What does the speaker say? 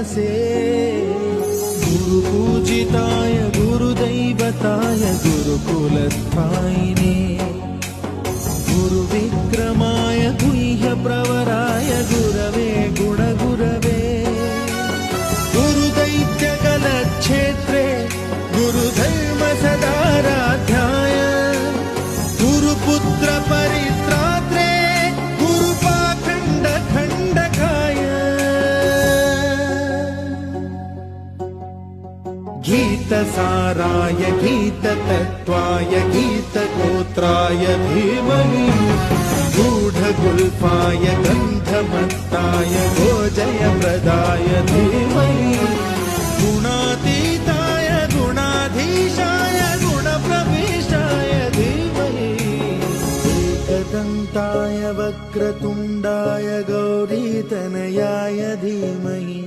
मनसे गुरुपूजिताय गुरुदैवताय गुरुकुलस्थायिने गुरुविक्रमाय गुह्यप्रवराय गुरवे गुणगुरवे गुरुदैत्यकलक्षेत्रे गुरुधर्मसदाराध्याय गुरुपुत्र परित्रात्रे गुरुपाखण्डखण्डकाय गीतसाराय गीततत्त्वाय गीतगोत्राय धीमहि गूढगुल्फाय गन्धमत्ताय गोजयप्रदाय धीमहि गुणातीताय गुणाधीशाय गुणप्रवेशाय धीमहि एकदन्ताय वक्रतुण्डाय गौरीतनयाय धीमहि।